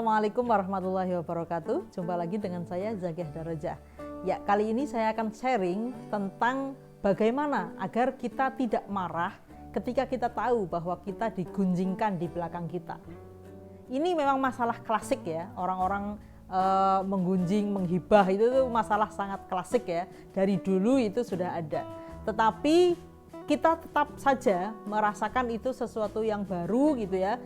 Assalamualaikum warahmatullahi wabarakatuh. Jumpa lagi dengan saya Zakiah Darajah. Ya, kali ini saya akan sharing tentang bagaimana agar kita tidak marah ketika kita tahu bahwa kita digunjingkan di belakang kita. Ini memang masalah klasik ya, orang-orang menggunjing, menghibah itu tuh masalah sangat klasik ya. Dari dulu itu sudah ada. Tetapi kita tetap saja merasakan itu sesuatu yang baru gitu ya.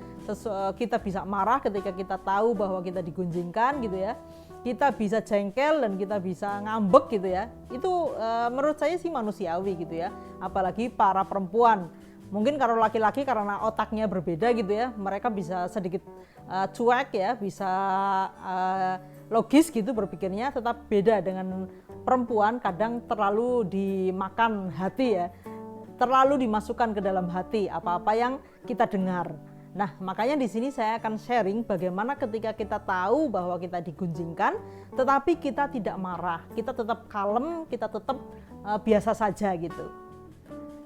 Kita bisa marah ketika kita tahu bahwa kita digunjingkan gitu ya. Kita bisa jengkel dan kita bisa ngambek gitu ya. Itu menurut saya sih manusiawi gitu ya. Apalagi para perempuan. Mungkin kalau laki-laki karena otaknya berbeda gitu ya, mereka bisa sedikit cuek ya, bisa logis gitu berpikirnya, tetap beda dengan perempuan kadang terlalu dimakan hati ya, terlalu dimasukkan ke dalam hati apa-apa yang kita dengar. Nah, makanya di sini saya akan sharing bagaimana ketika kita tahu bahwa kita digunjingkan, tetapi kita tidak marah, kita tetap kalem, kita tetap biasa saja gitu.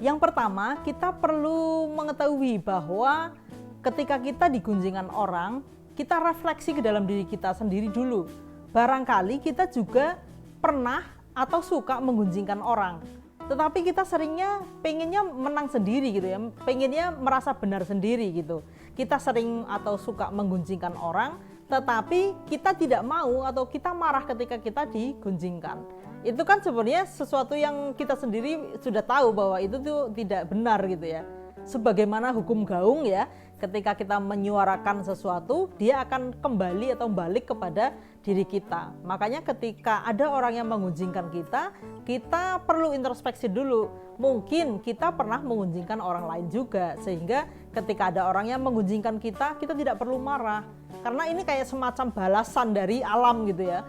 Yang pertama, kita perlu mengetahui bahwa ketika kita digunjingkan orang, kita refleksi ke dalam diri kita sendiri dulu. Barangkali kita juga pernah atau suka menggunjingkan orang, tetapi kita seringnya pengennya menang sendiri gitu ya, pengennya merasa benar sendiri gitu. Kita sering atau suka menggunjingkan orang, tetapi kita tidak mau atau kita marah ketika kita digunjingkan. Itu kan sebenarnya sesuatu yang kita sendiri sudah tahu bahwa itu tuh tidak benar gitu ya. Sebagaimana hukum gaung ya, ketika kita menyuarakan sesuatu, dia akan kembali atau balik kepada diri kita. Makanya ketika ada orang yang menggunjingkan kita, kita perlu introspeksi dulu. Mungkin kita pernah menggunjingkan orang lain juga, sehingga ketika ada orang yang menggunjingkan kita, kita tidak perlu marah. Karena ini kayak semacam balasan dari alam gitu ya,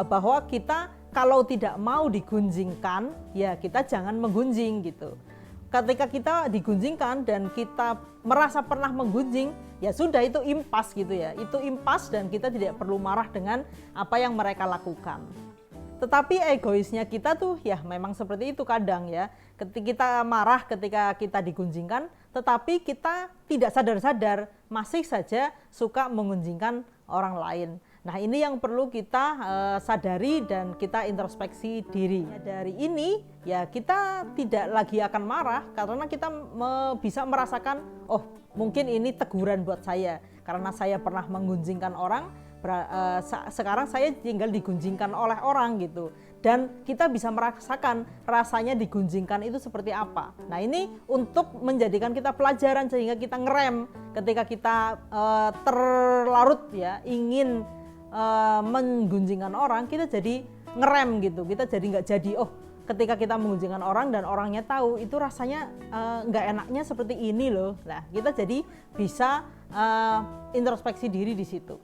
bahwa kita kalau tidak mau digunjingkan, ya kita jangan menggunjing gitu. Ketika kita digunjingkan dan kita merasa pernah menggunjing, ya sudah itu impas gitu ya. Itu impas dan kita tidak perlu marah dengan apa yang mereka lakukan. Tetapi egoisnya kita tuh ya memang seperti itu kadang ya. Ketika kita marah ketika kita digunjingkan, tetapi kita tidak sadar-sadar masih saja suka menggunjingkan orang lain. Nah, ini yang perlu kita sadari dan kita introspeksi diri. Dari ini ya kita tidak lagi akan marah karena kita bisa merasakan, oh mungkin ini teguran buat saya karena saya pernah menggunjingkan orang, sekarang saya tinggal digunjingkan oleh orang gitu. Dan kita bisa merasakan rasanya digunjingkan itu seperti apa. Nah, ini untuk menjadikan kita pelajaran sehingga kita ngerem ketika kita terlarut ya ingin menggunjingkan orang, kita jadi ngerem gitu, kita jadi nggak jadi, oh ketika kita menggunjingkan orang dan orangnya tahu itu rasanya nggak enaknya seperti ini loh. Nah, kita jadi bisa introspeksi diri di situ.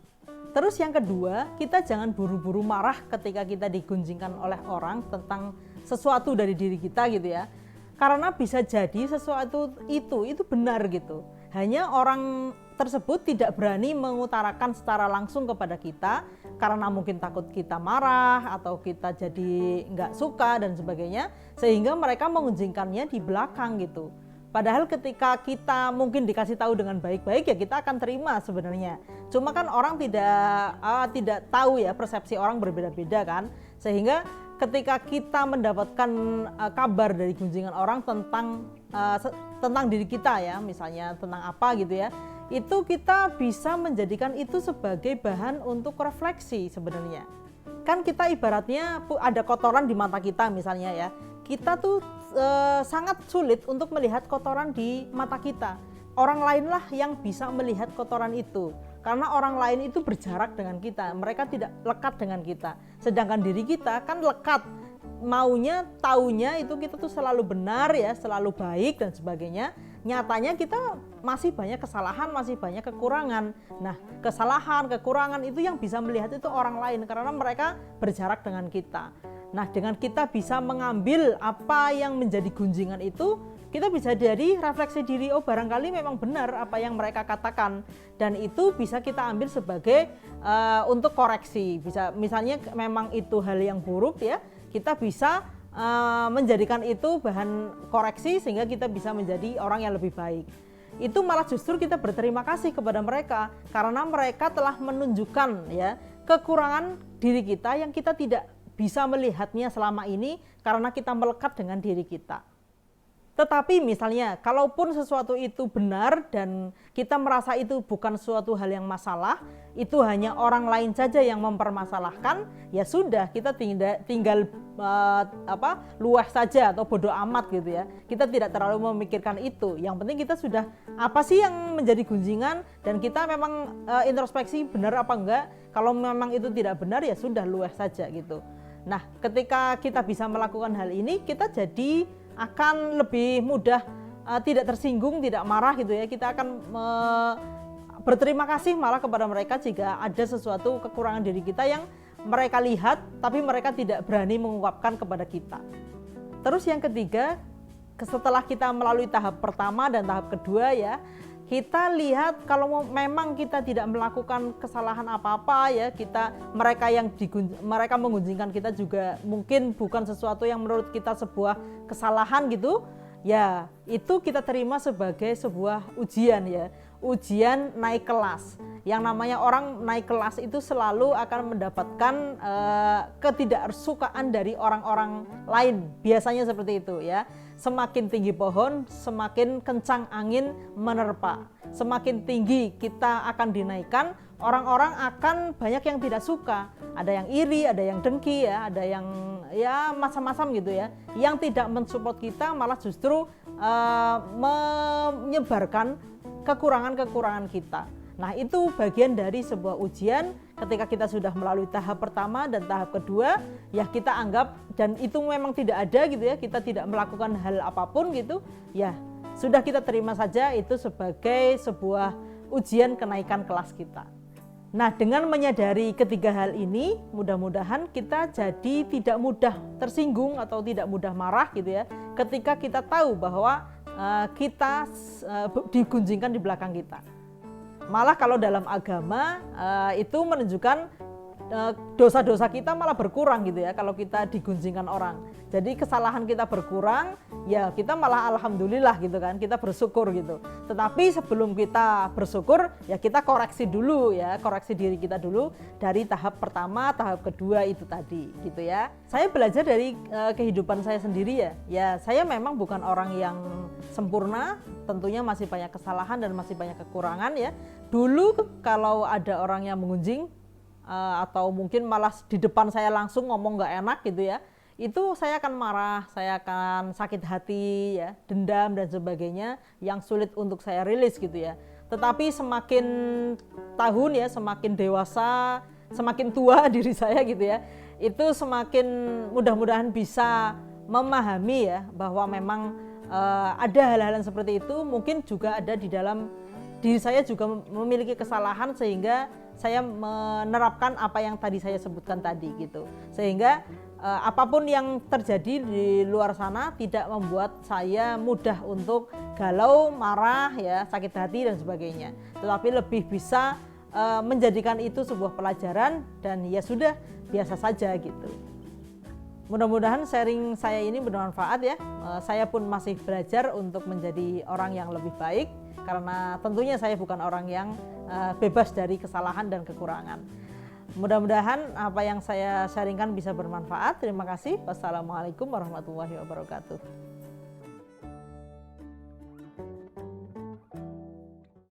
Terus yang kedua, kita jangan buru-buru marah ketika kita digunjingkan oleh orang tentang sesuatu dari diri kita gitu ya, karena bisa jadi sesuatu itu benar gitu. Hanya orang tersebut tidak berani mengutarakan secara langsung kepada kita karena mungkin takut kita marah atau kita jadi nggak suka dan sebagainya, sehingga mereka menggunjingkannya di belakang gitu. Padahal ketika kita mungkin dikasih tahu dengan baik-baik ya kita akan terima sebenarnya. Cuma kan orang tidak tahu ya, persepsi orang berbeda-beda kan, sehingga ketika kita mendapatkan kabar dari gunjingan orang tentang diri kita ya, misalnya tentang apa gitu ya, itu kita bisa menjadikan itu sebagai bahan untuk refleksi sebenarnya. Kan kita ibaratnya ada kotoran di mata kita misalnya ya, kita tuh sangat sulit untuk melihat kotoran di mata kita. Orang lainlah yang bisa melihat kotoran itu, karena orang lain itu berjarak dengan kita, mereka tidak lekat dengan kita. Sedangkan diri kita kan lekat, maunya, taunya itu kita tuh selalu benar ya, selalu baik dan sebagainya. Nyatanya kita masih banyak kesalahan, masih banyak kekurangan. Nah, kesalahan, kekurangan itu yang bisa melihat itu orang lain karena mereka berjarak dengan kita. Nah, dengan kita bisa mengambil apa yang menjadi gunjingan itu, kita bisa jadi refleksi diri, oh barangkali memang benar apa yang mereka katakan, dan itu bisa kita ambil sebagai untuk koreksi. Bisa misalnya memang itu hal yang buruk ya, kita bisa menjadikan itu bahan koreksi sehingga kita bisa menjadi orang yang lebih baik. itu malah justru kita berterima kasih kepada mereka karena mereka telah menunjukkan ya kekurangan diri kita yang kita tidak bisa melihatnya selama ini karena kita melekat dengan diri kita. Tetapi misalnya, kalaupun sesuatu itu benar dan kita merasa itu bukan suatu hal yang masalah, itu hanya orang lain saja yang mempermasalahkan, ya sudah kita tinggal luah saja atau bodoh amat gitu ya. Kita tidak terlalu memikirkan itu. Yang penting kita sudah apa sih yang menjadi gunjingan dan kita memang introspeksi benar apa enggak. Kalau memang itu tidak benar ya sudah luah saja gitu. Nah, ketika kita bisa melakukan hal ini, kita jadi akan lebih mudah tidak tersinggung, tidak marah gitu ya. Kita akan berterima kasih malah kepada mereka jika ada sesuatu kekurangan diri kita yang mereka lihat tapi mereka tidak berani mengungkapkan kepada kita. Terus yang ketiga, setelah kita melalui tahap pertama dan tahap kedua ya, kita lihat kalau memang kita tidak melakukan kesalahan apa-apa ya, mereka menggunjingkan kita juga mungkin bukan sesuatu yang menurut kita sebuah kesalahan gitu, ya itu kita terima sebagai sebuah ujian ya, ujian naik kelas. Yang namanya orang naik kelas itu selalu akan mendapatkan ketidaksukaan dari orang-orang lain, biasanya seperti itu ya. Semakin tinggi pohon, semakin kencang angin menerpa. Semakin tinggi kita akan dinaikkan, orang-orang akan banyak yang tidak suka. Ada yang iri, ada yang dengki ya, ada yang ya macam-macam gitu ya. Yang tidak mensupport kita malah justru menyebarkan kekurangan-kekurangan kita. Nah, itu bagian dari sebuah ujian ketika kita sudah melalui tahap pertama dan tahap kedua, ya kita anggap dan itu memang tidak ada gitu ya, kita tidak melakukan hal apapun gitu, ya sudah kita terima saja itu sebagai sebuah ujian kenaikan kelas kita. Nah, dengan menyadari ketiga hal ini, mudah-mudahan kita jadi tidak mudah tersinggung atau tidak mudah marah gitu ya, ketika kita tahu bahwa kita digunjingkan di belakang kita. Malah kalau dalam agama itu menunjukkan dosa-dosa kita malah berkurang gitu ya kalau kita digunjingkan orang. Jadi kesalahan kita berkurang, ya kita malah alhamdulillah gitu kan, kita bersyukur gitu. Tetapi sebelum kita bersyukur, ya kita koreksi dulu ya, koreksi diri kita dulu dari tahap pertama, tahap kedua itu tadi gitu ya. Saya belajar dari kehidupan saya sendiri ya. Ya saya memang bukan orang yang sempurna, tentunya masih banyak kesalahan dan masih banyak kekurangan ya. Dulu kalau ada orang yang mengunjing atau mungkin malah di depan saya langsung ngomong nggak enak gitu ya, itu saya akan marah, saya akan sakit hati ya, dendam dan sebagainya yang sulit untuk saya rilis gitu ya. Tetapi semakin tahun ya, semakin dewasa, semakin tua diri saya gitu ya, itu semakin mudah-mudahan bisa memahami ya bahwa memang ada hal-hal seperti itu, mungkin juga ada di dalam diri saya juga memiliki kesalahan sehingga saya menerapkan apa yang tadi saya sebutkan tadi gitu. Sehingga apapun yang terjadi di luar sana tidak membuat saya mudah untuk galau, marah ya, sakit hati dan sebagainya. Tetapi lebih bisa menjadikan itu sebuah pelajaran dan ya sudah biasa saja gitu. Mudah-mudahan sharing saya ini bermanfaat ya. Saya pun masih belajar untuk menjadi orang yang lebih baik karena tentunya saya bukan orang yang bebas dari kesalahan dan kekurangan. Mudah-mudahan apa yang saya sharingkan bisa bermanfaat. Terima kasih. Wassalamualaikum warahmatullahi wabarakatuh.